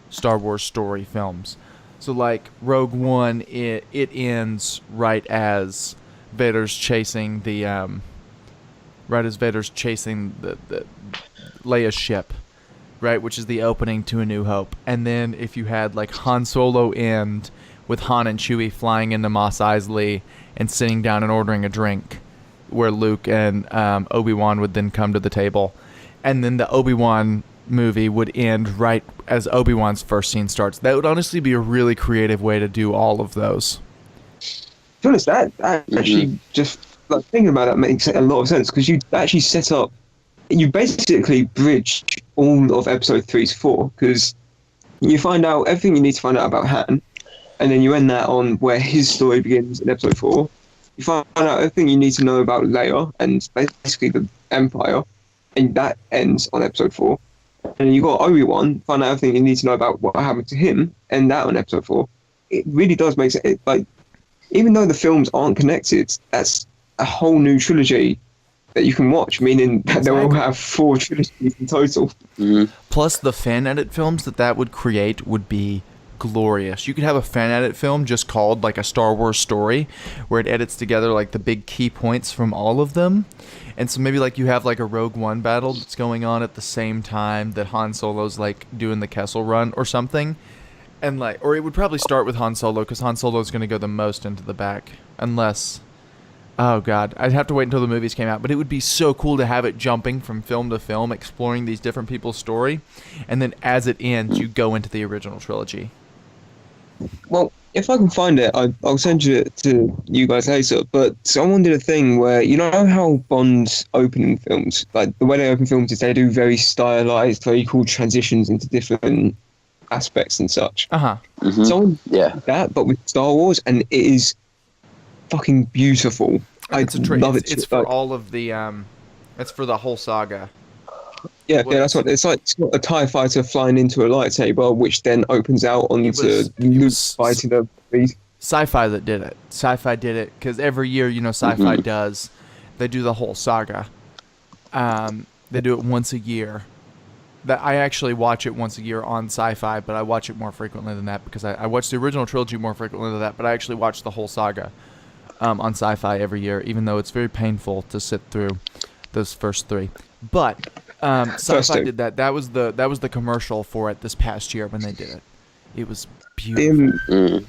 Star Wars story films. So like Rogue One, it ends right as Vader's chasing the Leia's ship, right, which is the opening to A New Hope. And then if you had like Han Solo end with Han and Chewie flying into Mos Eisley and sitting down and ordering a drink, where Luke and Obi-Wan would then come to the table, and then the Obi-Wan movie would end right as Obi-Wan's first scene starts. That would honestly be a really creative way to do all of those. To be honest, that actually, just like thinking about that, makes a lot of sense, because you actually set up, you basically bridged all of Episode 3's 4, because you find out everything you need to find out about Han, and then you end that on where his story begins in Episode 4. You find out everything you need to know about Leia and basically the Empire, and that ends on Episode 4. And you got Obi-Wan, find out everything you need to know about what happened to him, and that on Episode 4. It really does make sense. Like, even though the films aren't connected, that's a whole new trilogy that you can watch, meaning that they will have 4 trilogies in total. Plus, the fan edit films that would create would be glorious. You could have a fan edit film just called like a Star Wars story, where it edits together like the big key points from all of them. And so maybe like you have like a Rogue One battle that's going on at the same time that Han Solo's like doing the Kessel Run or something. And like, or it would probably start with Han Solo, because Han Solo's going to go the most into the back, unless, oh god, I'd have to wait until the movies came out. But it would be so cool to have it jumping from film to film, exploring these different people's story, and then as it ends, you go into the original trilogy. Well, if I can find it, I'll send it to you guys later. But someone did a thing where, you know how Bond's opening films, like the way they open films is they do very stylized, very cool transitions into different aspects and such. Someone did that, but with Star Wars, and it is fucking beautiful. I love it. It's for all of the it's for the whole saga. Yeah, that's what it's like. It's got a TIE fighter flying into a lightsaber, which then opens out onto Luke fighting the beast. Sci-Fi that did it. Sci-Fi did it because every year, you know, Sci-Fi does. They do the whole saga. They do it once a year. That I actually watch it once a year on Sci-Fi, but I watch it more frequently than that because I watch the original trilogy more frequently than that. But I actually watch the whole saga on Sci-Fi every year, even though it's very painful to sit through those first 3. But Sci-Fi did that. That was the commercial for it this past year when they did it. It was beautiful.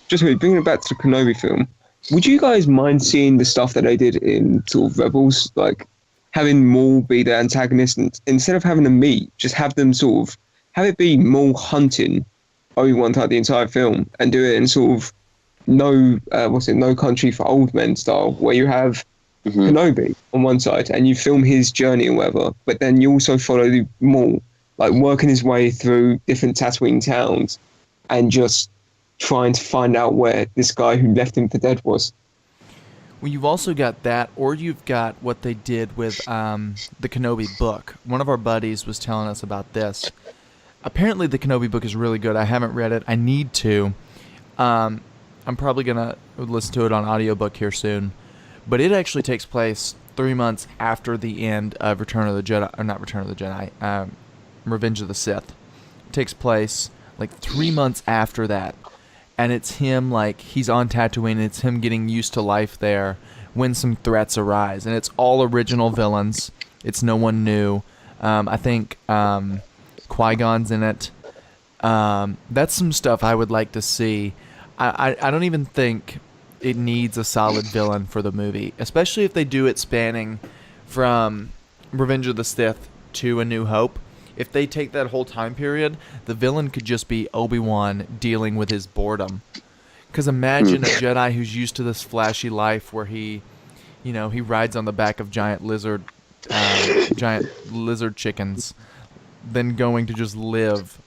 Just bringing it back to the Kenobi film, would you guys mind seeing the stuff that they did in sort of Rebels, like having Maul be the antagonist, and instead of having them meet, just have them sort of have it be Maul hunting Obi-Wan throughout the entire film and do it in sort of No Country for Old Men style, where you have Kenobi on one side and you film his journey or whatever, but then you also follow Maul, like working his way through different Tatooine towns and just trying to find out where this guy who left him for dead was. Well, you've also got that, or you've got what they did with the Kenobi book. One of our buddies was telling us about this. Apparently, the Kenobi book is really good. I haven't read it. I need to. I'm probably going to listen to it on audiobook here soon. But it actually takes place 3 months after the end of Return of the Jedi, or not Return of the Jedi, Revenge of the Sith. It takes place like 3 months after that. And it's him, like, he's on Tatooine, and it's him getting used to life there when some threats arise. And it's all original villains. It's no one new. I think Qui-Gon's in it. That's some stuff I would like to see. I don't even think it needs a solid villain for the movie, especially if they do it spanning from Revenge of the Sith to A New Hope. If they take that whole time period, the villain could just be Obi-Wan dealing with his boredom. Because imagine a Jedi who's used to this flashy life where he rides on the back of giant lizard chickens, then going to just live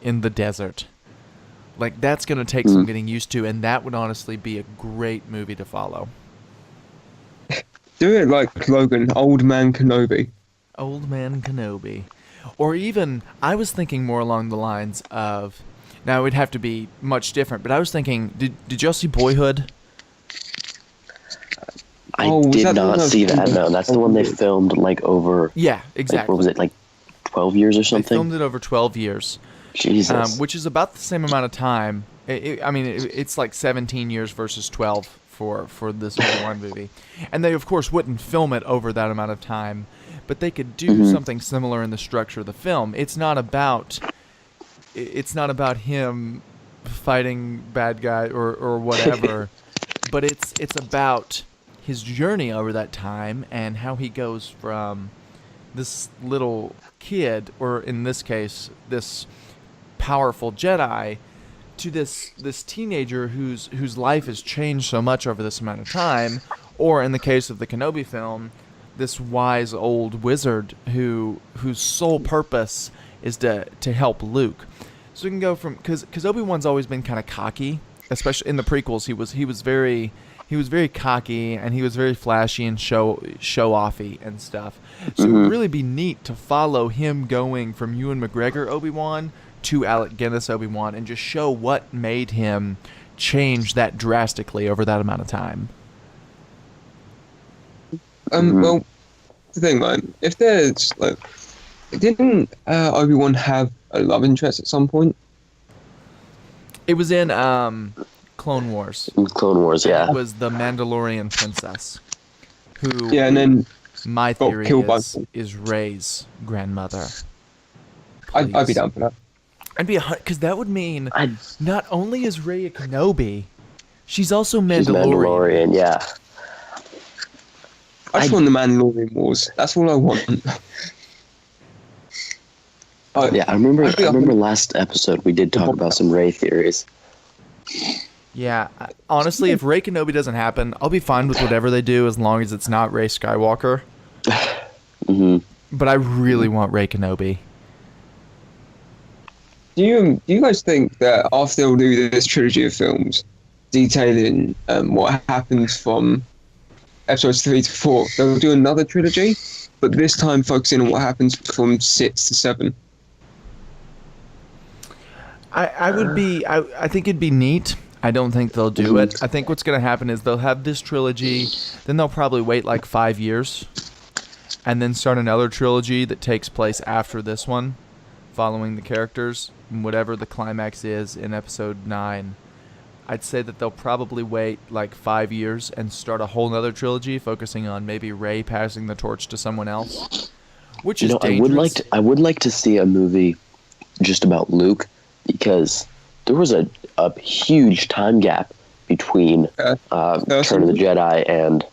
in the desert. Like, that's going to take some getting used to, and that would honestly be a great movie to follow. Do it like Logan, Old Man Kenobi. Old Man Kenobi. Or even, I was thinking more along the lines of, now it would have to be much different, but I was thinking, did y'all see Boyhood? I did not see that, no. That's the one they filmed, like, over... Yeah, exactly. Like, what was it, like 12 years or something? They filmed it over 12 years. Jesus. Which is about the same amount of time. It's like 17 years versus 12 for this one movie. And they, of course, wouldn't film it over that amount of time, but they could do something similar in the structure of the film. It's not about him fighting bad guy or whatever, but it's about his journey over that time and how he goes from this little kid, or in this case, this powerful Jedi, to this teenager whose life has changed so much over this amount of time, or in the case of the Kenobi film, this wise old wizard whose sole purpose is to help Luke. So we can go from, because Obi-Wan's always been kind of cocky, especially in the prequels. He was very cocky, and he was very flashy and show offy and stuff. So it would really be neat to follow him going from Ewan McGregor Obi-Wan to Alec Guinness Obi-Wan and just show what made him change that drastically over that amount of time. Well, the thing, man, if there's like, didn't Obi-Wan have a love interest at some point? It was in Clone Wars. Clone Wars, yeah. It was the Mandalorian princess, who, Yeah, and then my got theory killed by is Rey's grandmother. I'd be down for that. I'd be because that would mean not only is Rey a Kenobi, she's also Mandalorian. Yeah. I just want the Mandalorian Wars. That's all I want. Yeah, I remember last episode we did talk about some Rey theories. Yeah, honestly, if Rey Kenobi doesn't happen, I'll be fine with whatever they do as long as it's not Rey Skywalker. But I really want Rey Kenobi. Do you guys think that after they'll do this trilogy of films detailing what happens from episodes 3 to 4, they'll do another trilogy, but this time focusing on what happens from 6 to 7? I think it'd be neat. I don't think they'll do it. I think what's going to happen is they'll have this trilogy, then they'll probably wait like 5 years, and then start another trilogy that takes place after this one, following the characters, whatever the climax is in episode 9. I'd say that they'll probably wait like 5 years and start a whole other trilogy focusing on maybe Rey passing the torch to someone else, which is dangerous. I would like to see a movie just about Luke, because there was a huge time gap between Return of the Jedi and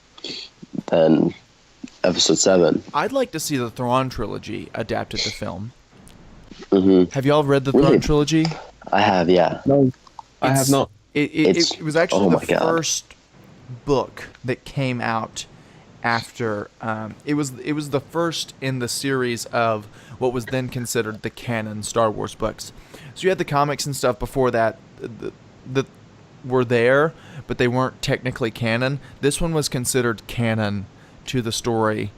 then episode 7. I'd like to see the Thrawn trilogy adapted to film. Mm-hmm. Have y'all read the Thrawn trilogy? I have, yeah. No, I have not. It's- It was actually oh the my God. first book that came out after. It was the first in the series of what was then considered the canon Star Wars books. So you had the comics and stuff before that that were there, but they weren't technically canon. This one was considered canon to the story,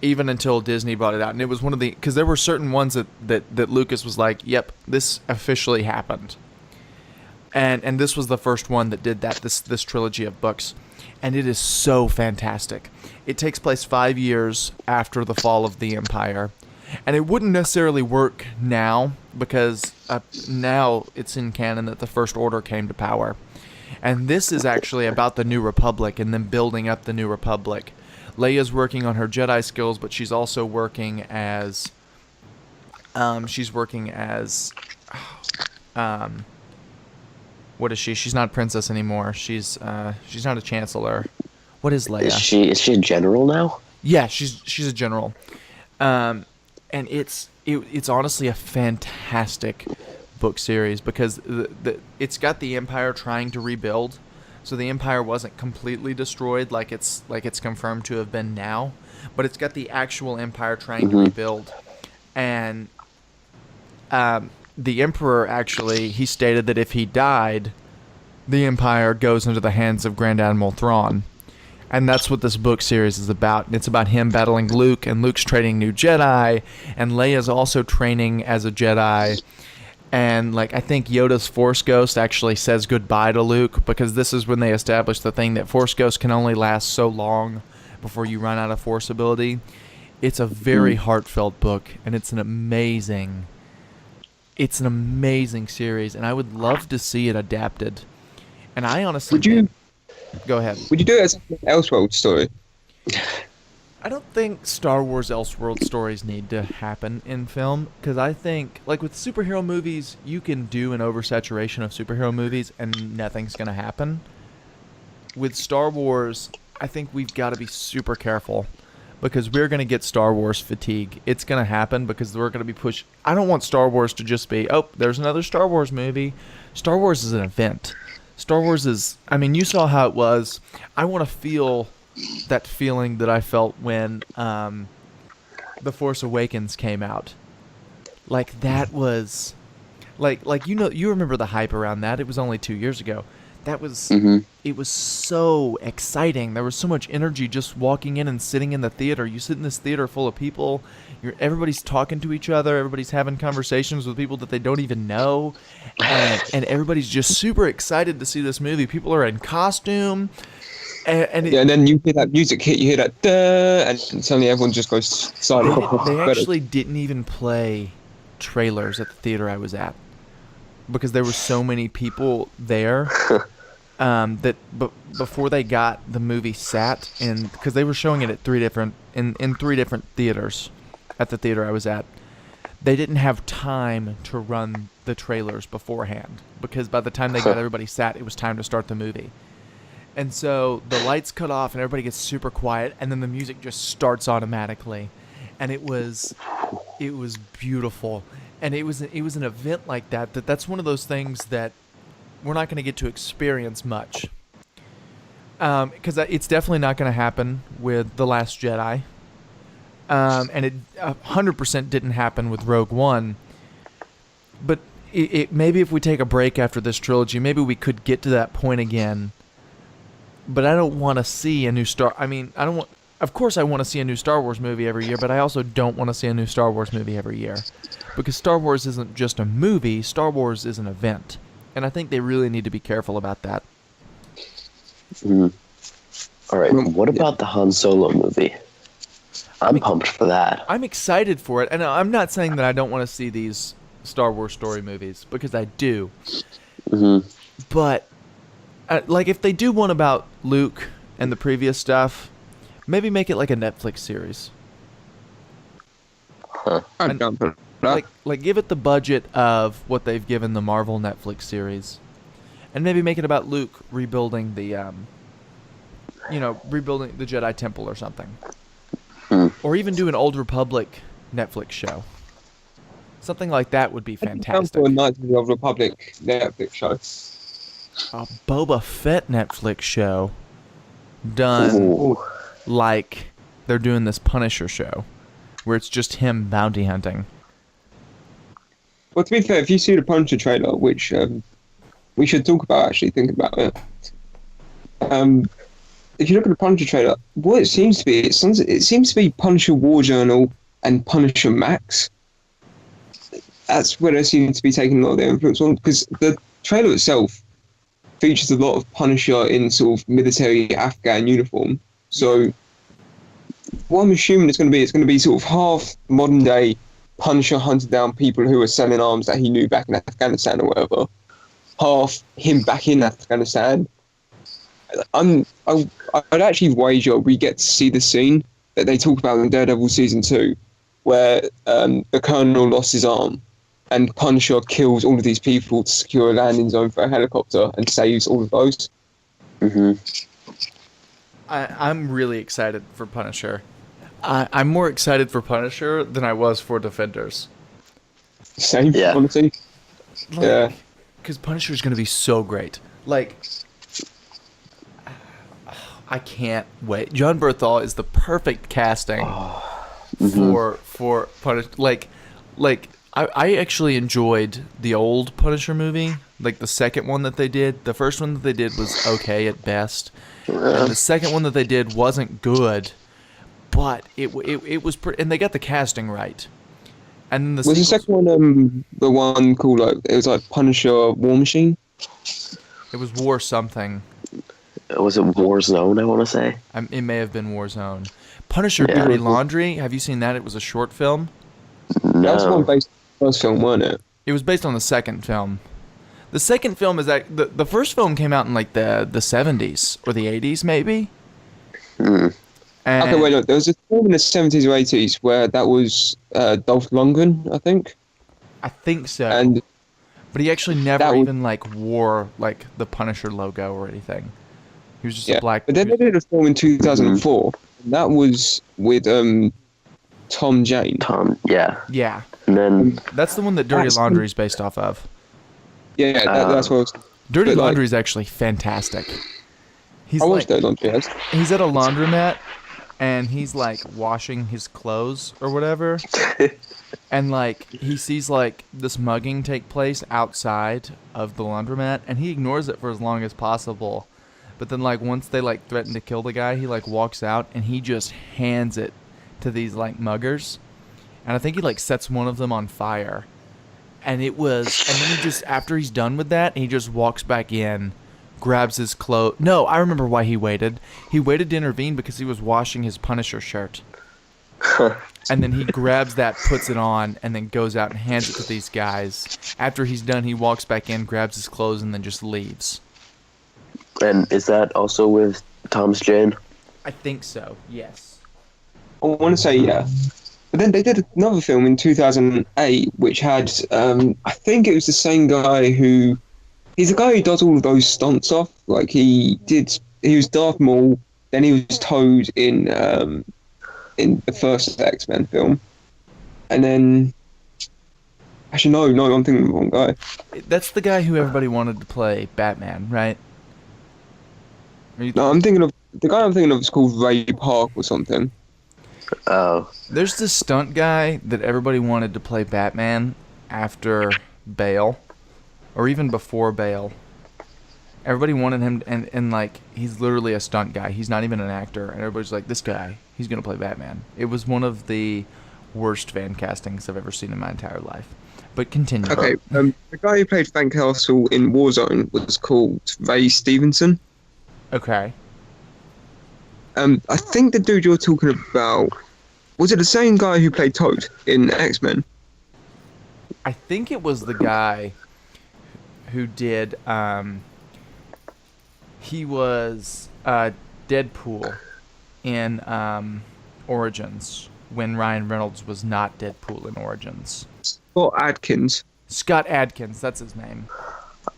even until Disney brought it out. And it was one of the, because there were certain ones that Lucas was like, "Yep, this officially happened." And this was the first one that did that. This trilogy of books, and it is so fantastic. It takes place 5 years after the fall of the Empire, and it wouldn't necessarily work now because now it's in canon that the First Order came to power, and this is actually about the New Republic and then building up the New Republic. Leia's working on her Jedi skills, but she's also working as what is she? She's not a princess anymore. She's not a chancellor. What is Leia? Is she a general now? Yeah, she's a general. And it's honestly a fantastic book series because it's got the Empire trying to rebuild. So the Empire wasn't completely destroyed like it's confirmed to have been now, but it's got the actual Empire trying to rebuild. And the Emperor actually, he stated that if he died, the Empire goes into the hands of Grand Admiral Thrawn. And that's what this book series is about. It's about him battling Luke, and Luke's training new Jedi, and Leia's also training as a Jedi. And like I think Yoda's Force Ghost actually says goodbye to Luke, because this is when they established the thing that Force Ghost can only last so long before you run out of Force ability. It's a very heartfelt book, and it's an amazing series, and I would love to see it adapted. And I honestly go ahead. Would you do it as an Elseworld story? I don't think Star Wars Elseworld stories need to happen in film, because I think, like with superhero movies, you can do an oversaturation of superhero movies and nothing's going to happen. With Star Wars, I think we've got to be super careful, because we're going to get Star Wars fatigue. It's going to happen because we're going to be pushed. I don't want Star Wars to just be, oh, there's another Star Wars movie. Star Wars is an event. Star Wars is, I mean, you saw how it was. I want to feel that feeling that I felt when The Force Awakens came out. Like, that was, like you know, you remember the hype around that. It was only 2 years ago. That was, it was so exciting. There was so much energy just walking in and sitting in the theater. You sit in this theater full of people. Everybody's talking to each other. Everybody's having conversations with people that they don't even know. And everybody's just super excited to see this movie. People are in costume. And then you hear that music hit, you hear that, duh, and suddenly everyone just goes silent. They actually didn't even play trailers at the theater I was at, because there were so many people there. That before they got the movie sat in, because they were showing it at three different theaters at the theater I was at, they didn't have time to run the trailers beforehand, because by the time they got everybody sat, it was time to start the movie. And so the lights cut off and everybody gets super quiet, and then the music just starts automatically, and it was beautiful. And it was an event like that's one of those things that we're not going to get to experience much, because it's definitely not going to happen with The Last Jedi, and it 100% didn't happen with Rogue One. But it maybe if we take a break after this trilogy, maybe we could get to that point again. But I don't want to see a new of course I want to see a new Star Wars movie every year, but I also don't want to see a new Star Wars movie every year, because Star Wars isn't just a movie. Star Wars is an event. And I think they really need to be careful about that. All right, what about the Han Solo movie? I'm pumped for that. I'm excited for it. And I'm not saying that I don't want to see these Star Wars story movies, because I do. But, like, if they do one about Luke and the previous stuff, maybe make it like a Netflix series. I'm down for that. Like give it the budget of what they've given the Marvel Netflix series, and maybe make it about Luke rebuilding the Jedi Temple or something, or even do an Old Republic Netflix show, Something like that would be Come fantastic. for a Knights of the Old Republic Netflix show. A Boba Fett Netflix show done Ooh. like they're doing this Punisher show, where it's just him bounty hunting. Well, to be fair, if you see the Punisher trailer, which we should talk about, actually, think about it. If you look at the Punisher trailer, what it seems to be, it seems to be Punisher War Journal and Punisher Max. That's where they seem to be taking a lot of their influence on, because the trailer itself features a lot of Punisher in sort of military Afghan uniform. So what I'm assuming it's going to be sort of half modern day Punisher hunted down people who were selling arms that he knew back in Afghanistan or whatever. Half him back in Afghanistan. I'd actually wager we get to see the scene that they talk about in Daredevil season 2, where the Colonel lost his arm, and Punisher kills all of these people to secure a landing zone for a helicopter and saves all of those. I'm really excited for Punisher. I'm more excited for Punisher than I was for Defenders. Same, Yeah. honestly. Yeah. Because Punisher is going to be so great. Like, I can't wait. John Berthal is the perfect casting for Punisher. Like, I actually enjoyed the old Punisher movie, like the second one that they did. The first one that they did was okay at best, and the second one that they did wasn't good, but it was and they got the casting right. And then Was the second one the one called it was like Punisher War Machine? It was War something. Was it Warzone, I want to say? It may have been Warzone. Punisher Yeah. Dirty Laundry. Have you seen that? It was a short film. No. That was the one based on the first film, wasn't it? It was based on the second film. The second film is that the first film came out in like the 70s or the 80s maybe. And Okay, wait, look, there was a film in the 70s or 80s where that was Dolph Lundgren, I think. I think so. And But he actually never that was- even like wore like the Punisher logo or anything. He was just a black. But then they did a film in 2004. And that was with Tom Jane. Tom, yeah. Yeah, And then, that's the one that Dirty That's- Laundry is based off of. Yeah, that's what I was... Dirty But, like- Laundry is actually fantastic. He's I like, watched that on PS. he's at a laundromat and he's like washing his clothes or whatever. And like he sees like this mugging take place outside of the laundromat and he ignores it for as long as possible. But then like once they like threaten to kill the guy, he like walks out and he just hands it to these like muggers. And I think he like sets one of them on fire. And then he just, after he's done with that, he just walks back in, grabs his clothes. No, I remember why he waited. He waited to intervene because he was washing his Punisher shirt. And then he grabs that, puts it on, and then goes out and hands it to these guys. After he's done, he walks back in, grabs his clothes, and then just leaves. and is that also with Thomas Jane? I think so, yes. I want to say yeah. But then they did another film in 2008 which had, I think it was the same guy who... He's the guy who does all of those stunts off. Like, he was Darth Maul, then he was Toad in the first X-Men film. And then... Actually, no, I'm thinking of the wrong guy. That's the guy who everybody wanted to play Batman, right? No, I'm thinking of... The guy I'm thinking of is called Ray Park or something. Oh. There's this stunt guy that everybody wanted to play Batman after Bale, or even before Bale. Everybody wanted him, and like, he's literally a stunt guy. He's not even an actor, and everybody's like, this guy, he's going to play Batman. It was one of the worst fan castings I've ever seen in my entire life. But continue. Okay, the guy who played Frank Castle in Warzone was called Ray Stevenson. Okay. I think the dude you're talking about, was it the same guy who played Toad in X-Men? I think it was the guy who did, he was Deadpool in Origins when Ryan Reynolds was not Deadpool in Origins. Scott Adkins. Scott Adkins, that's his name.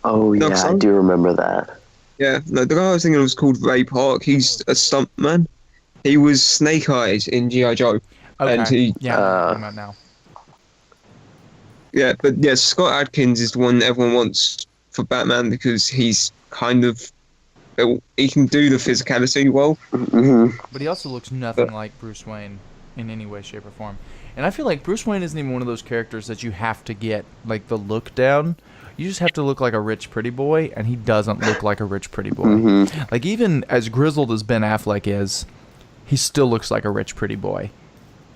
Oh, No, yeah, I sorry. do remember that. Yeah, no, the guy I was thinking of was called Ray Park. He's a stuntman. He was Snake Eyes in G.I. Joe. Okay. And he... Yeah, I'm talking about now. Yeah, but yeah, Scott Adkins is the one everyone wants for Batman because he's kind of he can do the physicality well. But he also looks nothing like Bruce Wayne in any way, shape, or form. And I feel like Bruce Wayne isn't even one of those characters that you have to get like the look down. You just have to look like a rich pretty boy, and he doesn't look like a rich pretty boy. Like even as grizzled as Ben Affleck is, he still looks like a rich pretty boy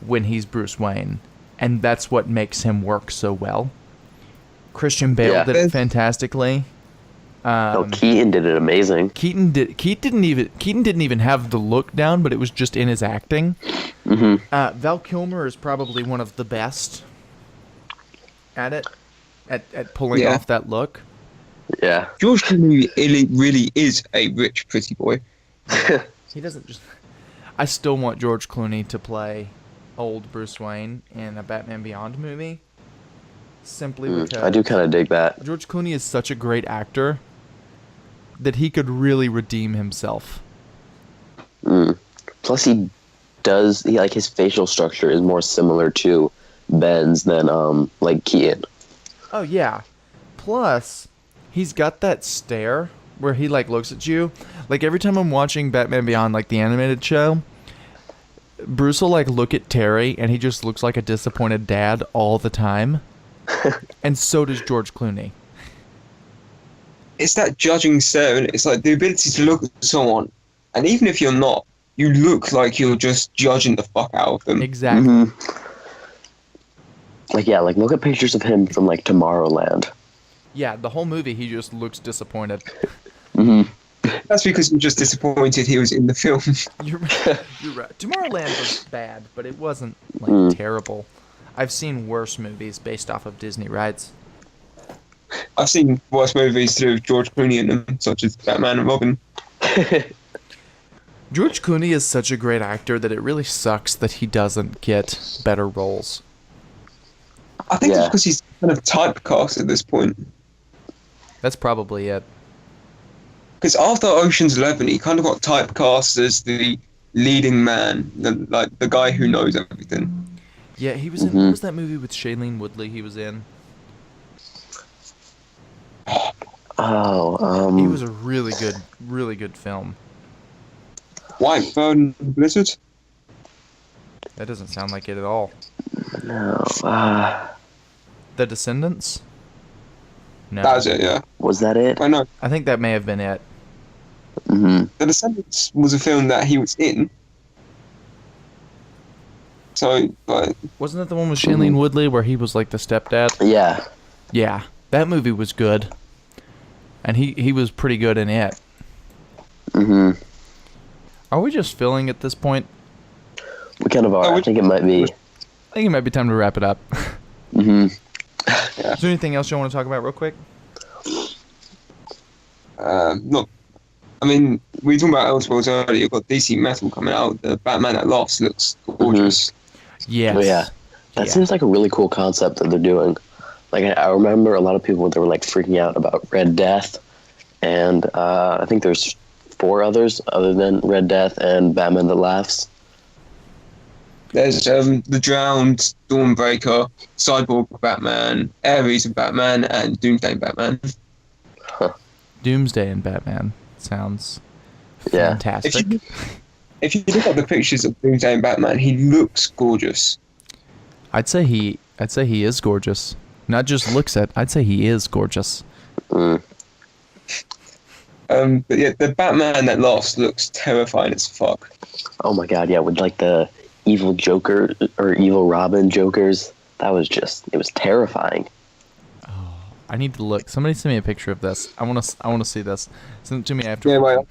when he's Bruce Wayne, and that's what makes him work so well. Christian Bale did it fantastically. Keaton did it amazing. Keaton didn't even have the look down, but it was just in his acting. Val Kilmer is probably one of the best at it, at pulling off that look. Yeah. George Clooney really is a rich, pretty boy. He doesn't just... I still want George Clooney to play old Bruce Wayne in a Batman Beyond movie. Simply because... I do kind of dig that. George Clooney is such a great actor that he could really redeem himself. Plus, his facial structure is more similar to Ben's than like Keaton. Oh yeah. Plus, he's got that stare where he like looks at you. Like every time I'm watching Batman Beyond, like the animated show, Bruce will like look at Terry and he just looks like a disappointed dad all the time. And so does George Clooney. It's that judging stare, and it's like the ability to look at someone, and even if you're not, you look like you're just judging the fuck out of them. Exactly. Like look at pictures of him from like Tomorrowland. Yeah, the whole movie he just looks disappointed. That's because you're just disappointed he was in the film. You're right. Tomorrowland was bad, but it wasn't like terrible. I've seen worse movies based off of Disney rides. I've seen worse movies through George Clooney in them, such as Batman and Robin. George Clooney is such a great actor that it really sucks that he doesn't get better roles. I think it's because he's kind of typecast at this point. That's probably it. Because after Ocean's 11, he kind of got typecast as the leading man, the guy who knows everything. Yeah, he was in... What was that movie with Shailene Woodley he was in? He was a really good film. Whitebird Blizzard? That doesn't sound like it at all. No. The Descendants? No. That was it, yeah. Was that it? I know. I think that may have been it. The Descendants was a film that he was in. So, like... Wasn't that the one with Shailene Woodley where he was like the stepdad? Yeah. Yeah. That movie was good. And he was pretty good in it. Are we just filling at this point? We kind of are. I think it might be. I think it might be time to wrap it up. Yeah. Is there anything else you want to talk about real quick? Look, I mean, we were talking about Elseworlds earlier. You've got DC Metal coming out. The Batman that Laughs looks gorgeous. Yes. Oh, yeah. That seems like a really cool concept that they're doing. Like, I remember a lot of people that were, like, freaking out about Red Death. And I think there's 4 others other than Red Death and Batman that Laughs. There's The Drowned, Dawnbreaker, Cyborg Batman, Ares of Batman, and Doomsday Batman. Doomsday and Batman sounds fantastic. If you look at the pictures of Doomsday and Batman, he looks gorgeous. I'd say he is gorgeous. Not just looks at. I'd say he is gorgeous. But yeah, the Batman that Laughs looks terrifying as fuck. Oh my god, yeah, with like the evil Joker or evil Robin Jokers. It was terrifying. Oh, I need to look. Somebody send me a picture of this. I want to see this. Send it to me after. Yeah, well.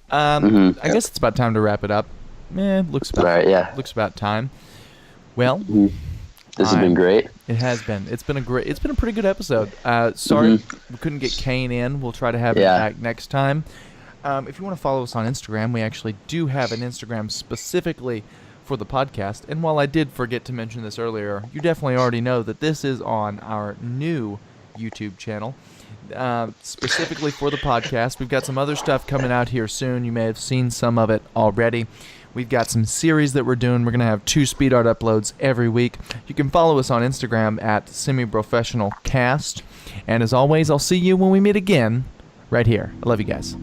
I guess it's about time to wrap it up. Looks about time. Well, this has been great. It has been. It's been a pretty good episode. Sorry we couldn't get Kane in. We'll try to have him back next time. If you want to follow us on Instagram, we actually do have an Instagram specifically for the podcast. And while I did forget to mention this earlier, you definitely already know that this is on our new YouTube channel. Specifically for the podcast. We've got some other stuff coming out here soon. You may have seen some of it already. We've got some series that we're doing. We're going to have 2 speed art uploads every week. You can follow us on Instagram at semi-professional cast. And as always, I'll see you when we meet again right here. I love you guys.